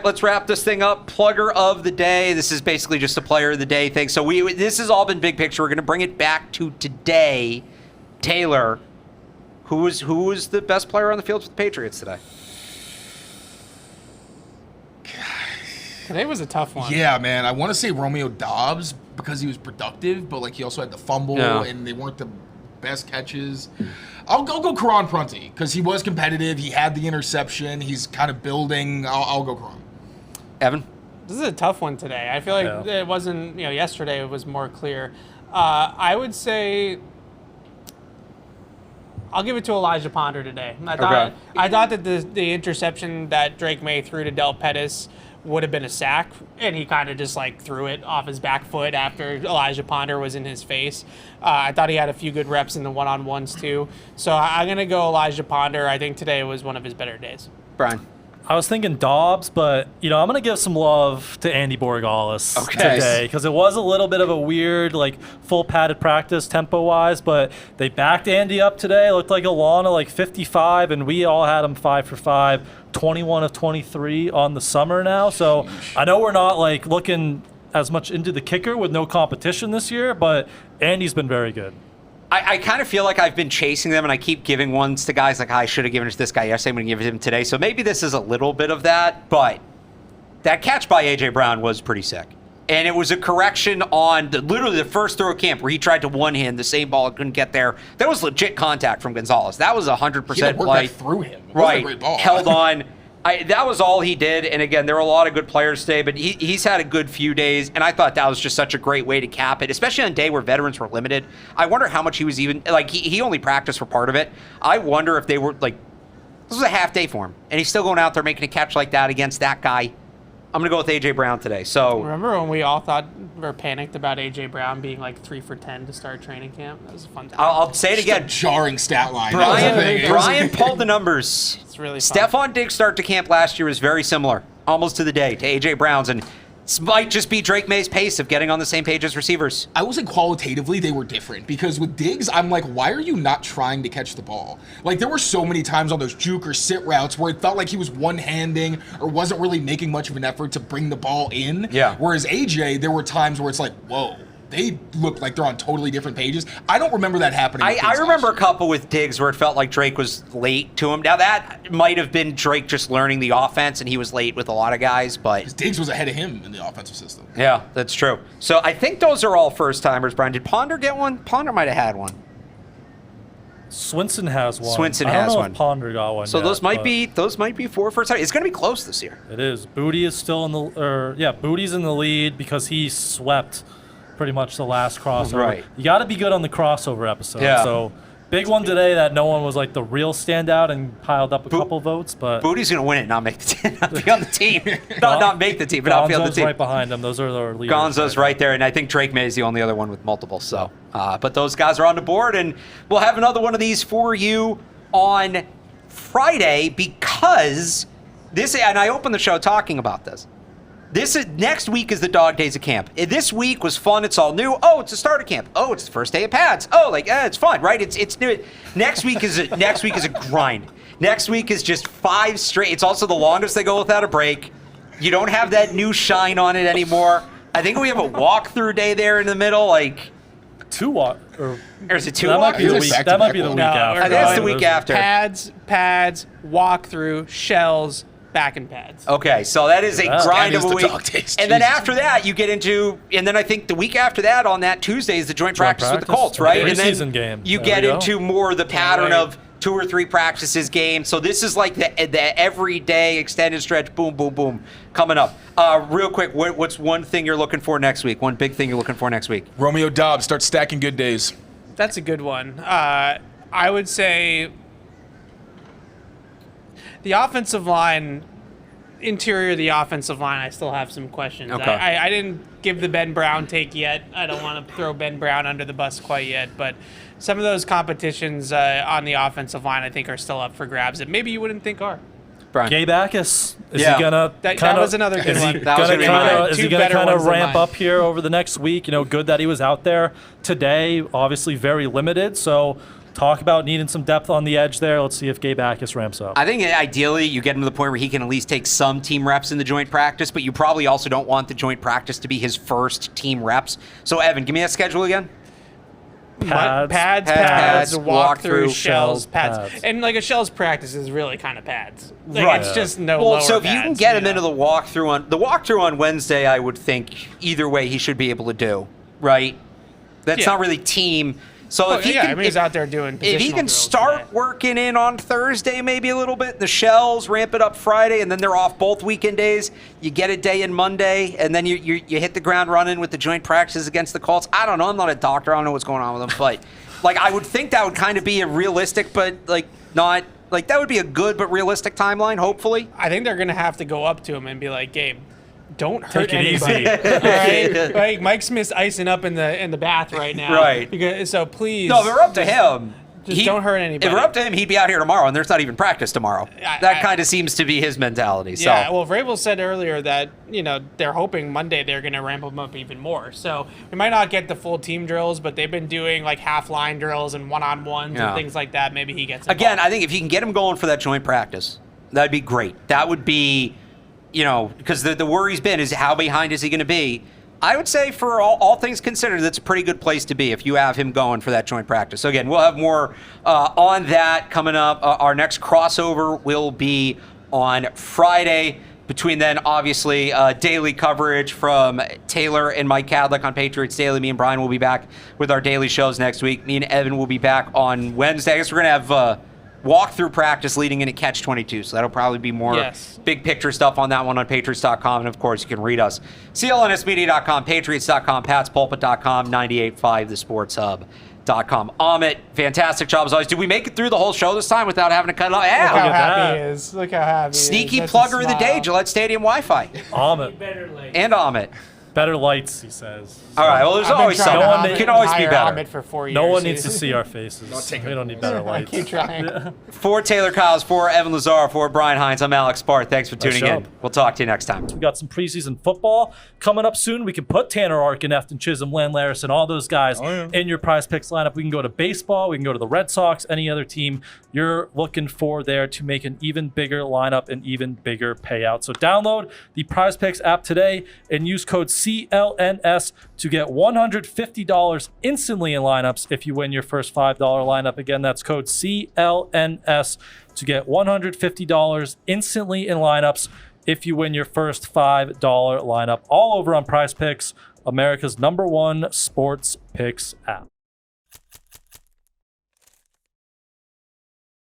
right, let's wrap this thing up. Plugger of the day. This is basically just a player of the day thing. So this has all been big picture. We're going to bring it back to today. Taylor, who was the best player on the field for the Patriots today? Today was a tough one. Yeah, man. I want to say Romeo Doubs because he was productive, but like he also had the fumble, and they weren't the best catches. I'll go Karon Prunty because he was competitive. He had the interception. He's kind of building. I'll go Karon. Evan? This is a tough one today. I feel like it wasn't, yesterday it was more clear. I would say I'll give it to Elijah Ponder today. I thought that the interception that Drake May threw to Del Pettis would have been a sack, and he kind of just threw it off his back foot after Elijah Ponder was in his face. I thought he had a few good reps in the one-on-ones too. So I'm going to go Elijah Ponder. I think today was one of his better days. Brian? I was thinking Dobbs, but, I'm going to give some love to Andy Borregales today because it was a little bit of a weird, full padded practice tempo-wise, but they backed Andy up today. It looked like a lawn of 55, and we all had him 5 for 5, 21 of 23 on the summer now. So I know we're not, looking as much into the kicker with no competition this year, but Andy's been very good. I kind of feel like I've been chasing them, and I keep giving ones to guys I should have given it to this guy yesterday. I'm going to give it to him today. So maybe this is a little bit of that, but that catch by A.J. Brown was pretty sick. And it was a correction on literally the first throw of camp where he tried to one-hand the same ball and couldn't get there. That was legit contact from Gonzalez. That was 100% play. Through him. It right. was a great ball. Held on. That was all he did. And again, there were a lot of good players today, but he's had a good few days. And I thought that was just such a great way to cap it, especially on a day where veterans were limited. I wonder how much he was even, he only practiced for part of it. I wonder if they were, this was a half day for him. And he's still going out there making a catch like that against that guy. I'm going to go with A.J. Brown today. So remember when we all thought or panicked about A.J. Brown being 3 for 10 to start training camp? That was a fun time. I'll say it again. Just a jarring stat line. Brian pulled the numbers. It's really fun. Stephon Diggs' start to camp last year was very similar, almost to the day, to A.J. Brown's. And this might just be Drake May's pace of getting on the same page as receivers. I will say qualitatively they were different because with Diggs, I'm like, why are you not trying to catch the ball? There were so many times on those juke or sit routes where it felt like he was one-handing or wasn't really making much of an effort to bring the ball in. Yeah. Whereas AJ, there were times where it's like, whoa, they look like they're on totally different pages. I don't remember that happening. I remember a couple with Diggs where it felt like Drake was late to him. Now, that might have been Drake just learning the offense, and he was late with a lot of guys, but Diggs was ahead of him in the offensive system. Yeah, that's true. So I think those are all first-timers, Brian. Did Ponder get one? Ponder might have had one. Swinson has one. I don't know one. If Ponder got one. So yet, those might be 4 first time. It's going to be close this year. It is. Booty is still in the Booty's in the lead because he swept pretty much the last crossover. Right. You got to be good on the crossover episode. Yeah. So big one today that no one was the real standout and piled up a couple votes, but Booty's going to win it, not make the team, not be on the team. not make the team, but not be on the Gonzo's team. right behind him. Those are their leaders. Gonzo's right there, and I think Drake May is the only other one with multiple. So, but those guys are on the board, and we'll have another one of these for you on Friday because this. And I opened the show talking about this. Next week is the dog days of camp. This week was fun. It's all new. Oh, it's the start of camp. Oh, it's the first day of pads. Oh, it's fun, right? It's new. Next week is a grind. Next week is just 5 straight. It's also the longest they go without a break. You don't have that new shine on it anymore. I think we have a walkthrough day there in the middle, Or is it 2 that might walkthroughs? be the week. That might be the week after. That's the week after. Pads, walkthrough, shells, back and pads. Okay, so that is a grind of a week. And then after that, you get into, and then I think the week after that on that Tuesday is the joint practice with the Colts, right? And then game. You get into more the pattern of 2 or 3 practices game. So this is like the everyday extended stretch, boom, boom, boom, coming up. Real quick, what's one thing you're looking for next week? One big thing you're looking for next week? Romeo Doubs, start stacking good days. That's a good one. I would say the offensive line, interior of the offensive line, I still have some questions. Okay. I didn't give the Ben Brown take yet. I don't want to throw Ben Brown under the bus quite yet, but some of those competitions on the offensive line I think are still up for grabs that maybe you wouldn't think are. Brian. Gabe Akis, is he gonna that was another good one. Is he gonna kind of ramp up here over the next week? Good that he was out there today. Obviously very limited. So talk about needing some depth on the edge there. Let's see if Gabe Backus ramps up. I think ideally you get him to the point where he can at least take some team reps in the joint practice, but you probably also don't want the joint practice to be his first team reps. So, Evan, give me that schedule again. Pads, walk through, shells, pads. pads. And like a shells practice is really kind of pads. Like, Right. It's just no Well, lower so if you can pads, get him know? into the walkthrough on Wednesday, I would think either way he should be able to do, right? That's Yeah. not really team. So if he yeah, can, I mean, he's out there doing if he positional can drills start today. working in on Thursday, maybe a little bit, the shells, ramp it up Friday, and then they're off both weekend days. You get a day in Monday, and then you hit the ground running with the joint practices against the Colts. I don't know. I'm not a doctor. I don't know what's going on with them, but like I would think that would kind of be a realistic, but like not like that would be a good but realistic timeline. Hopefully. I think they're gonna have to go up to him and be like, Gabe, don't hurt Take it anybody. easy. All right? Like Mike Smith's icing up in the bath right now. Right. So please. No, if it were up to him, Just don't hurt anybody. If it were up to him, he'd be out here tomorrow, and there's not even practice tomorrow. That kind of seems to be his mentality. So. Yeah, well, Vrabel said earlier that, they're hoping Monday they're going to ramp them up even more. So we might not get the full team drills, but they've been doing like half-line drills and one-on-ones Yeah. and things like that. Maybe he gets involved. Again, I think if you can get him going for that joint practice, that'd be great. That would be, because the worry's been is how behind is he going to be? I would say for all things considered, that's a pretty good place to be if you have him going for that joint practice. So again, we'll have more on that coming up. Our next crossover will be on Friday. Between then, obviously, daily coverage from Taylor and Mike Cadlick on Patriots Daily. Me and Brian will be back with our daily shows next week. Me and Evan will be back on Wednesday. I guess we're going to have walkthrough practice leading into Catch 22. So that'll probably be more big picture stuff on that one on Patriots.com. And, of course, you can read us. CLNSmedia.com, Patriots.com, PatsPulpit.com, 98.5 TheSportsHub.com. Amit, fantastic job as always. Did we make it through the whole show this time without having to cut it off? Look how Yeah. happy he is. Look how happy Sneaky he is. That's plugger a of the day, smile. Gillette Stadium Wi-Fi. Amit. And Amit. Better lights, he says. All right, well, there's I've been always trying something. to It can always be hire better. Ahmed for 4 years. No one needs to see our faces. We don't need better I lights. keep trying. For Taylor Kyles, for Evan Lazar, for Brian Hines, I'm Alex Barth. Thanks for tuning in. job. We'll talk to you next time. We got some preseason football coming up soon. We can put Tanner Arkineft and Chisholm Landlaris and all those guys in your Prize Picks lineup. We can go to baseball. We can go to the Red Sox, any other team you're looking for there to make an even bigger lineup and even bigger payout. So download the Prize Picks app today and use code CLNS to get $150 instantly in lineups if you win your first $5 lineup. Again, that's code CLNS to get $150 instantly in lineups if you win your first $5 lineup. All over on Prize Picks, America's #1 sports picks app.